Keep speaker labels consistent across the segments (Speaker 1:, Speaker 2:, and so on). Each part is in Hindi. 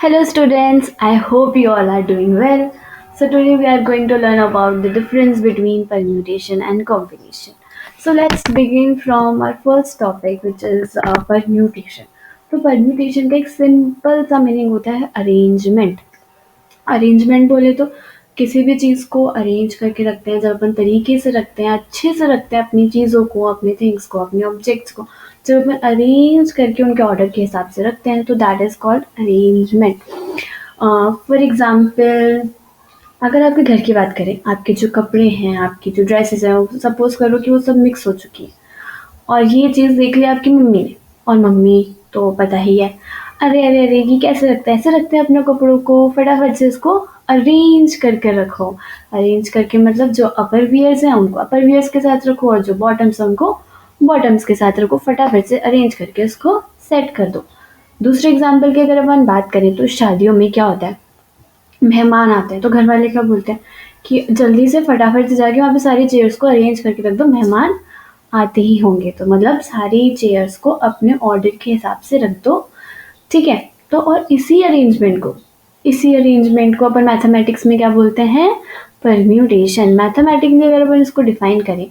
Speaker 1: Hello students, I hope you all are doing well. So today we are going to learn about the difference between permutation and combination. So let's begin from our first topic which is permutation. तो permutation का एक सिंपल सा मीनिंग होता है अरेंजमेंट। अरेंजमेंट बोले तो किसी भी चीज़ को अरेंज करके रखते हैं, जब अपन तरीके से रखते हैं, अच्छे से रखते हैं अपनी चीज़ों को, अपने थिंग्स को, अपने ऑब्जेक्ट्स को, जब अपन अरेंज करके उनके ऑर्डर के हिसाब से रखते हैं तो that is called arrangement. For example, अगर आपके घर की बात करें, आपके जो कपड़े हैं, आपकी जो ड्रेसेस हैं, सपोज करो कि वो सब मिक्स हो चुकी है और ये चीज़ देख ली आपकी मम्मी ने, और मम्मी तो पता ही है, अरे अरे अरे ये कैसे रखते हैं, ऐसे रखते हैं अपने कपड़ों को, फटाफट से इसको अरेंज करके रखो। अरेंज करके मतलब जो अपर वियर्स हैं उनको अपर वियर्स के साथ रखो और जो बॉटम्स हैं उनको बॉटम्स के साथ रखो, फटाफट से अरेंज करके इसको सेट कर दो। दूसरे एग्जाम्पल की अगर अपन बात करें तो शादियों में क्या होता है, मेहमान आते हैं तो घर वाले क्या बोलते हैं कि जल्दी से फटाफट से जाके वहाँ पे सारी चेयर्स को अरेंज करके रख दो, मेहमान आते ही होंगे। तो मतलब सारी चेयर्स को अपने ऑर्डर के हिसाब से रख दो, ठीक है। तो और इसी अरेंजमेंट को अपन मैथमेटिक्स में क्या बोलते हैं, परम्यूटेशन। मैथमेटिकली अगर अपन इसको डिफाइन करें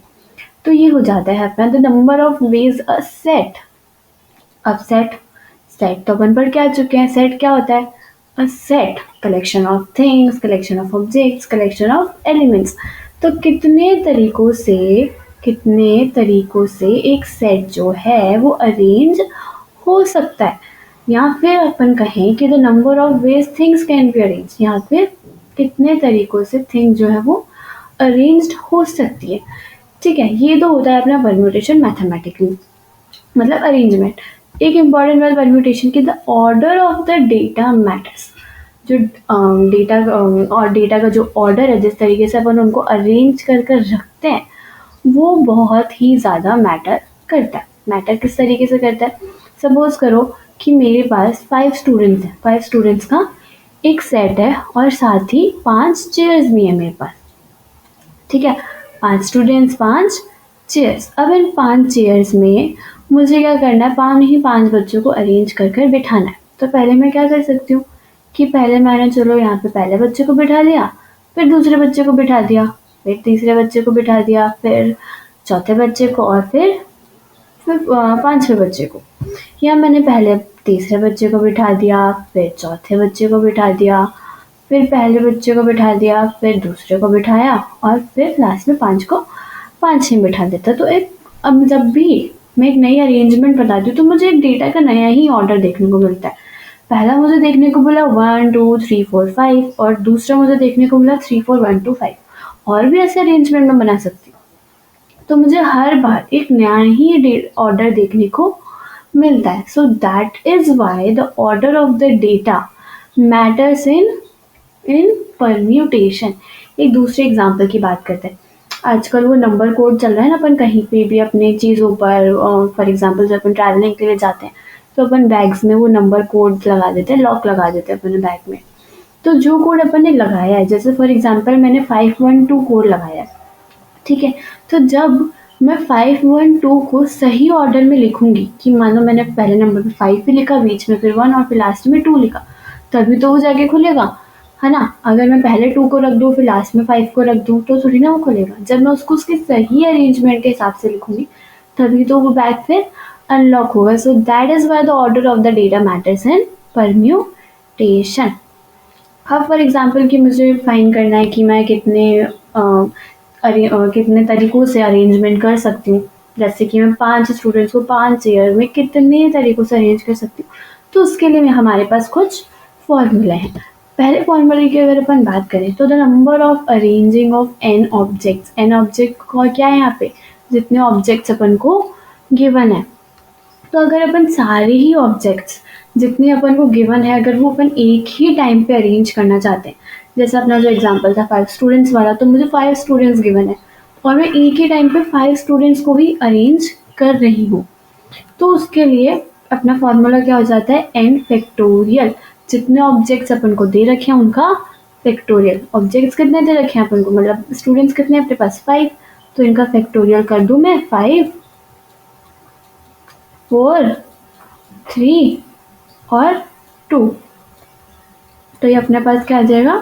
Speaker 1: तो ये हो जाता है अपना the number of veg a set. अब सेट सेट तो अपन पढ़ के आ चुके हैं, सेट क्या होता है, a set collection of things, collection of objects, collection of elements. तो कितने तरीकों से एक सेट जो है वो अरेंज हो सकता है, या फिर अपन कहें कि the number of veg things can be arrange, या फिर कितने तरीकों से थिंग जो है वो अरेंज्ड हो सकती है, ठीक है। ये तो होता है अपना परम्यूटेशन मैथमेटिकली, मतलब अरेंजमेंट। एक इम्पॉर्टेंट बात परम्यूटेशन की, the order of the data matters. जो डेटा और डेटा का जो ऑर्डर है, जिस तरीके से अपन उनको अरेंज कर कर रखते हैं, वो बहुत ही ज़्यादा मैटर करता है। मैटर किस तरीके से करता है, सपोज करो कि मेरे पास 5 स्टूडेंट्स हैं, 5 स्टूडेंट्स का एक सेट है और साथ ही 5 चेयर्स भी है मेरे पास, ठीक है। 5 स्टूडेंट्स, 5 चेयर्स। अब इन 5 चेयर्स में मुझे क्या करना है, 5 बच्चों को अरेंज कर कर बिठाना है। तो पहले मैं क्या कर सकती हूँ कि पहले मैंने चलो यहाँ पे पहले बच्चे को बिठा दिया, फिर दूसरे बच्चे को बिठा दिया, फिर तीसरे बच्चे को बिठा दिया, फिर चौथे बच्चे को, और फिर 5वें बच्चे को। या मैंने पहले तीसरे बच्चे को बिठा दिया, फिर चौथे बच्चे को बिठा दिया, फिर पहले बच्चे को बिठा दिया, फिर दूसरे को बिठाया, और फिर लास्ट में 5 बिठा देता। तो एक, अब जब भी मैं एक नई अरेंजमेंट बताती हूँ तो मुझे एक डेटा का नया ही ऑर्डर देखने को मिलता है। पहला मुझे देखने को मिला 1 2 3 4 5, और दूसरा मुझे देखने को मिला 3 4 1 2 5, और भी ऐसे अरेंजमेंट में बना सकती हूँ। तो मुझे हर बार एक नया ही ऑर्डर देखने को मिलता है। So that is why the order of the data matters in permutation. एक दूसरे एग्जाम्पल की बात करते हैं। आजकल वो नंबर कोड चल रहा है ना, अपन कहीं पे भी अपने चीज़ों पर, फॉर एग्जांपल जब अपन ट्रैवलिंग के लिए जाते हैं तो अपन बैग्स में वो नंबर कोड लगा देते हैं, लॉक लगा देते हैं अपने बैग में। तो जो कोड अपन ने लगाया है, जैसे फॉर एग्जांपल मैंने 512 कोड लगाया है, ठीक है। तो जब मैं 512 को सही ऑर्डर में लिखूंगी, कि मानो मैंने पहले नंबर पे 5 पे लिखा, बीच में फिर 1 और फिर लास्ट में 2 लिखा, तभी तो वो जाके खुलेगा, है ना। अगर मैं पहले 2 को रख दूँ फिर लास्ट में 5 को रख दूँ तो थोड़ी ना वो खुलेगा। जब मैं उसको उसके सही अरेंजमेंट के हिसाब से लिखूंगी तभी तो वो बैग फिर अनलॉक होगा। So that is why the order of the data matters in permutation. अब फॉर एग्जाम्पल कि मुझे फाइंड करना है कि मैं कितने तरीकों से अरेंजमेंट कर सकती हूँ, जैसे कि मैं 5 स्टूडेंट्स को 5 चेयर में कितने तरीकों से अरेंज कर सकती हूँ। तो उसके लिए हमारे पास कुछ फॉर्मूला है। पहले फॉर्मूले की अगर अपन बात करें तो the number of arranging of n objects. N object का क्या है यहाँ पे, जितने ऑब्जेक्ट्स अपन को गिवन है। तो अगर अपन सारे ही ऑब्जेक्ट्स जितने अपन को गिवन है, अगर वो अपन एक ही टाइम पे अरेंज करना चाहते हैं, जैसे अपना जो एग्जांपल था 5 स्टूडेंट्स वाला, तो मुझे 5 स्टूडेंट्स गिवन है और मैं एक ही टाइम पे 5 स्टूडेंट्स को ही अरेंज कर रही हूँ, तो उसके लिए अपना फॉर्मूला क्या हो जाता है, एन फैक्टोरियल। जितने ऑब्जेक्ट्स अपन को दे रखे हैं उनका फैक्टोरियल। ऑब्जेक्ट्स कितने दे रखे हैं अपन को, मतलब स्टूडेंट्स कितने हैं अपने पास, 5, तो इनका फैक्टोरियल कर दूं मैं, 5 4 3 और 2। तो ये अपने पास क्या आ जाएगा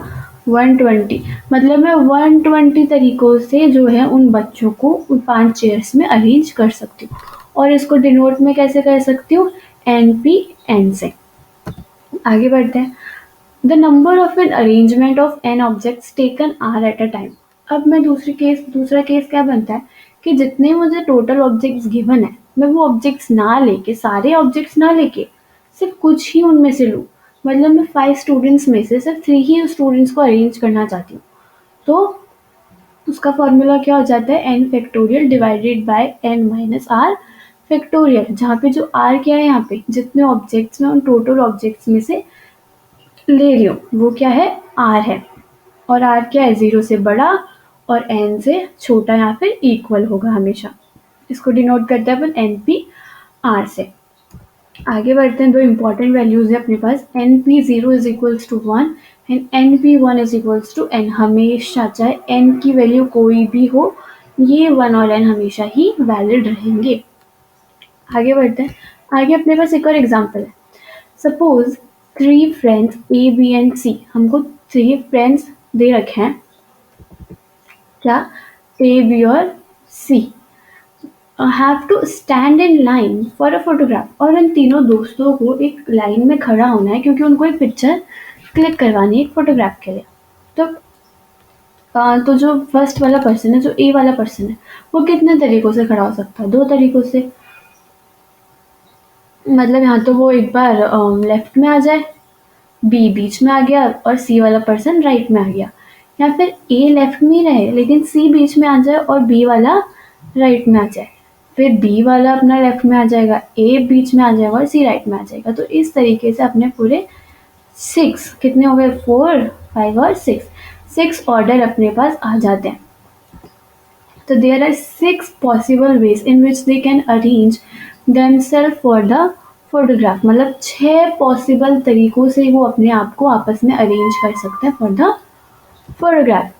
Speaker 1: 120। मतलब मैं 120 तरीकों से जो है उन बच्चों को उन 5 चेयर्स में अरेंज कर सकती हूँ। और इसको डिनोट में कैसे कर सकती हूँ, NP-N से। आगे बढ़ते हैं। The number of an arrangement of n objects taken r at a time. अब मैं दूसरा केस क्या बनता है कि जितने मुझे टोटल ऑब्जेक्ट्स गिवन है, मैं वो ऑब्जेक्ट्स ना लेके, सारे ऑब्जेक्ट्स ना लेके सिर्फ कुछ ही उनमें से लूँ। मतलब मैं 5 स्टूडेंट्स में से सिर्फ 3 ही स्टूडेंट्स को अरेंज करना चाहती हूँ। तो उसका फॉर्मूला क्या हो जाता है, n factorial divided bye n minus r factorial, जहाँ पे जो r क्या है, यहाँ पे जितने ऑब्जेक्ट्स में उन टोटल ऑब्जेक्ट्स में से ले रही हूँ वो क्या है, r है। और r क्या है, 0 से बड़ा और n से छोटा या फिर इक्वल होगा हमेशा। इसको डिनोट करते हैं अपन NP-R से। आगे बढ़ते हैं। दो इंपॉर्टेंट वैल्यूज है अपने पास, NP0 is equals to 1 and NP1 is equals to n। हमेशा चाहे n की वैल्यू कोई भी हो, ये 1 और n हमेशा ही वैलिड रहेंगे। आगे बढ़ते हैं। आगे अपने पास एक और एग्जांपल है। Suppose 3 friends A, B and C, हमको 3 फ्रेंड्स दे रखे हैं, क्या, A, B और C have to stand in line for a photograph. और इन तीनों दोस्तों को एक लाइन में खड़ा होना है क्योंकि उनको एक पिक्चर क्लिक करवानी है एक फोटोग्राफ के लिए। तो तो जो फर्स्ट वाला पर्सन है, जो ए वाला पर्सन है, वो कितने तरीकों से खड़ा हो सकता है, 2 तरीकों से। मतलब यहाँ तो वो एक बार लेफ्ट में आ जाए, बी बीच में आ गया और सी वाला पर्सन राइट में आ गया, या फिर ए लेफ्ट में ही रहे लेकिन सी बीच में आ जाए और बी वाला राइट में आ जाए, फिर बी वाला अपना लेफ्ट में आ जाएगा, ए बीच में आ जाएगा और सी राइट में आ जाएगा। तो इस तरीके से अपने पूरे 6, कितने हो गए, 4, 5 और 6 ऑर्डर अपने पास आ जाते हैं। तो there are 6 possible ways in which they can arrange themselves for the photograph. मतलब 6 पॉसिबल तरीकों से वो अपने आप को आपस में अरेंज कर सकते हैं for the photograph.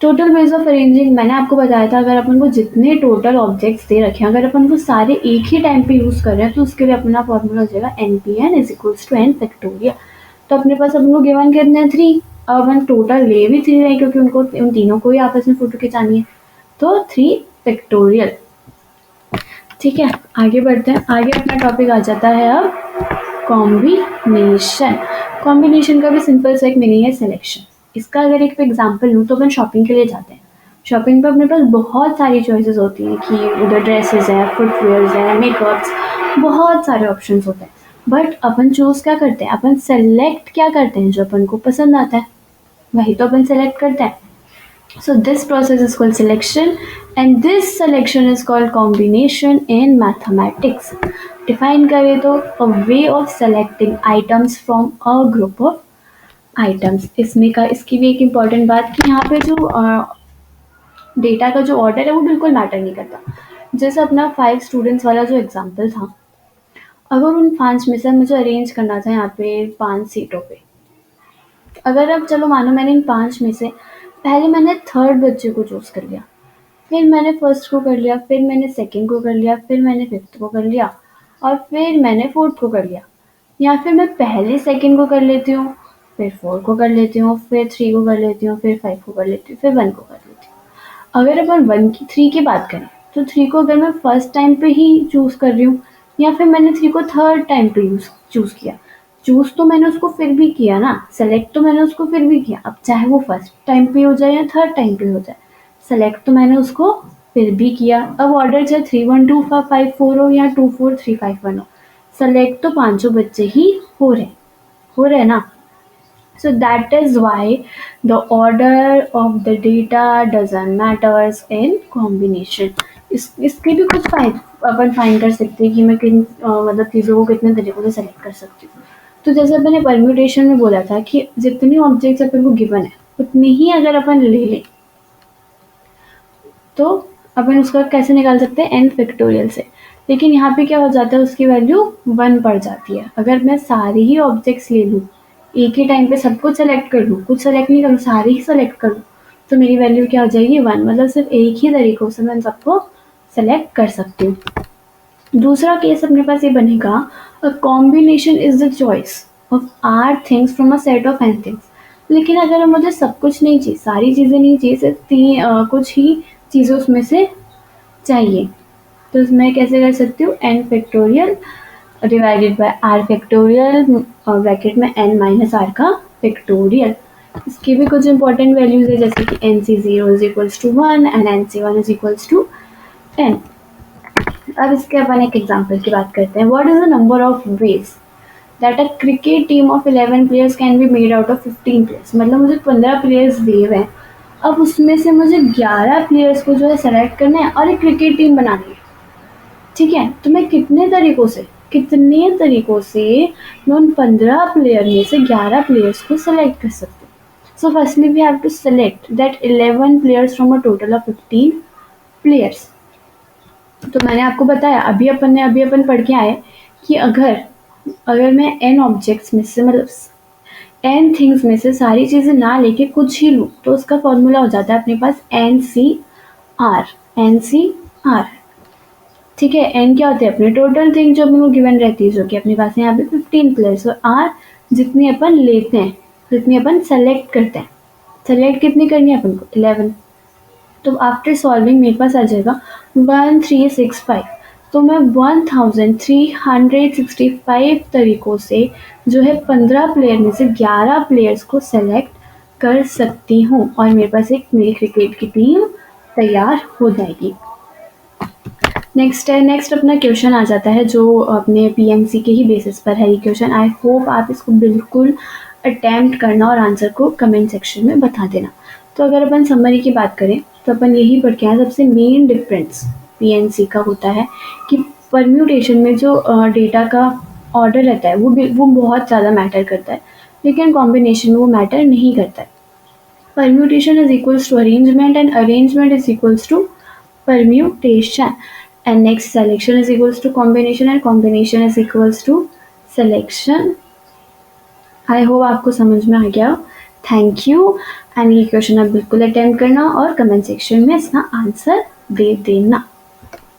Speaker 1: Total ways of arranging मैंने आपको बताया था, अगर अपन को जितने टोटल ऑब्जेक्ट्स दे रखे हैं, अगर अपन को सारे एक ही टाइम पे यूज कर रहे हैं, तो उसके लिए अपना फॉर्मूला हो जाएगा NP-N is equals to n factorial. तो अपने पास अपन को गिवन कितने हैं, 3। अब अपन टोटल ले भी 3 रहे क्योंकि उनको उन तीनों को ही आपस में फोटो खिंचानी है, तो 3 फैक्टोरियल। ठीक है, आगे बढ़ते हैं। आगे अपना टॉपिक आ जाता है अब कॉम्बिनेशन। कॉम्बिनेशन का भी सिंपल सा एक मीनिंग है सिलेक्शन। इसका अगर एक एग्जांपल लूँ तो अपन शॉपिंग के लिए जाते हैं। शॉपिंग पे अपने पास बहुत सारी चॉइसेस होती हैं कि उधर ड्रेसेस हैं, फुटवेयर्स हैं, मेकअप्स, बहुत सारे ऑप्शंस होते हैं। बट अपन चूज क्या करते हैं, अपन सेलेक्ट क्या करते हैं, जो अपन को पसंद आता है वही तो अपन सेलेक्ट करते हैं। So this process is called selection and this selection is called combination in mathematics. Define करें तो a way of selecting items from a group of items. इसमें का इसकी भी एक इम्पॉर्टेंट बात कि यहाँ पे जो डेटा का जो ऑर्डर है वो बिल्कुल मैटर नहीं करता। जैसे अपना 5 स्टूडेंट्स वाला जो एग्जाम्पल था, अगर उन 5 में से मुझे अरेंज करना था यहाँ पे 5 सीटों पे, अगर अब चलो मानो मैंने इन 5 में से पहले मैंने थर्ड बच्चे को चूज कर लिया, फिर मैंने फर्स्ट को कर लिया, फिर मैंने सेकंड को कर लिया, फिर मैंने फिफ्थ को कर लिया और फिर मैंने फोर्थ को कर लिया। या फिर मैं पहले सेकंड को कर लेती हूँ, फिर 4 को कर लेती हूँ, फिर 3 को कर लेती हूँ, फिर 5 को कर लेती हूँ, फिर 1 को कर लेती हूँ। अगर अपन 3 की बात करें तो 3 को अगर मैं फर्स्ट टाइम पे ही चूज कर रही हूँ या फिर मैंने 3 को थर्ड टाइम पे चूज किया, चूज तो मैंने उसको फिर भी किया ना, सेलेक्ट तो मैंने उसको फिर भी किया। अब चाहे वो फर्स्ट टाइम पे हो जाए या थर्ड टाइम पे हो जाए, सेलेक्ट तो मैंने उसको फिर भी किया। अब ऑर्डर चाहे 3 1 2 5 4 हो या 2 4 3 5 1 हो, सेलेक्ट तो पांचों बच्चे ही हो रहे ना। So that is why the order of the data doesn't matters in combination. इसके भी कुछ अपन फाइंड कर सकते हैं कि मैं किन मतलब चीज़ों को कितने तरीकों से सेलेक्ट कर सकती हूँ। तो जैसे अपन ने परम्यूटेशन में बोला था कि जितनी ऑब्जेक्ट्स अपन को गिवन है उतनी ही अगर अपन ले लें तो अपन उसका कैसे निकाल सकते हैं, n फैक्टोरियल से। लेकिन यहाँ पे क्या हो जाता है, उसकी वैल्यू 1 पड़ जाती है। अगर मैं सारे ही ऑब्जेक्ट्स ले लूँ, एक ही टाइम पे सब कुछ सेलेक्ट कर लूँ, कुछ सेलेक्ट नहीं करूँ, सारे ही सेलेक्ट कर लूँ, तो मेरी वैल्यू क्या हो जाएगी 1। मतलब सिर्फ एक ही तरीकों से मैं सबको सेलेक्ट कर सकती हूँ। दूसरा केस अपने पास ये बनेगा, a combination is the choice of r things from a set of n things. लेकिन अगर मुझे सब कुछ नहीं चाहिए, सारी चीज़ें नहीं चाहिए, सिर्फ कुछ ही चीज़ें उसमें से चाहिए, तो मैं कैसे कर सकती हूँ, n factorial divided by r factorial bracket में एन माइनस आर का फैक्टोरियल। इसकी भी कुछ इंपॉर्टेंट वैल्यूज है, जैसे कि n C zero is equals to one and n C one is equals to n. अब इसके अपन एक एग्जाम्पल की बात करते हैं। What is the number of ways that a cricket team of 11 players can be made out of 15 players. मतलब मुझे 15 प्लेयर्स दिए हुए हैं, अब उसमें से मुझे 11 प्लेयर्स को जो है सेलेक्ट करना है और एक क्रिकेट टीम बनानी है। ठीक है, तो मैं कितने तरीकों से मैं उन 15 प्लेयर में से 11 प्लेयर्स को सेलेक्ट कर सकती हूँ। So firstly we have to select that 11 players from a total of 15 players. तो मैंने आपको बताया, अभी अपन पढ़ के आए कि अगर मैं एन ऑब्जेक्ट्स में से, मतलब एन थिंग्स में से सारी चीज़ें ना लेके कुछ ही लूँ, तो उसका फॉर्मूला हो जाता है अपने पास N C R. N C R, ठीक है। एन क्या होते हैं, अपने टोटल थिंग जो अपने को गिवन रहती है, जो कि अपने पास यहाँ पे 15 प्लेयर्स, और आर जितनी अपन लेते हैं, जितनी अपन सेलेक्ट करते हैं। सेलेक्ट कितनी करनी है अपन को, 11। तो आफ्टर सॉल्विंग मेरे पास आ जाएगा 1365। तो मैं 1365 तरीकों से जो है 15 प्लेयर में से 11 प्लेयर्स को सेलेक्ट कर सकती हूँ और मेरे पास एक मेरी क्रिकेट की टीम तैयार हो जाएगी। नेक्स्ट अपना क्वेश्चन आ जाता है जो अपने पीएमसी के ही बेसिस पर है ये क्वेश्चन। आई होप आप इसको बिल्कुल अटेम्प्ट करना और आंसर को कमेंट सेक्शन में बता देना। तो अगर अपन समरी की बात करें तो अपन यही पढ़ के आए, सबसे मेन डिफरेंस पीएनसी का होता है कि परम्यूटेशन में जो डेटा का ऑर्डर रहता है वो बहुत ज़्यादा मैटर करता है, लेकिन कॉम्बिनेशन में वो मैटर नहीं करता है। Permutation is equals to arrangement and arrangement is equals to permutation, and next selection is equals to combination and combination is equals to selection। I hope आपको समझ में आ गया। Thank you. एंड ये क्वेश्चन आप बिल्कुल अटेम्प्ट करना और कमेंट सेक्शन में इसका आंसर दे देना।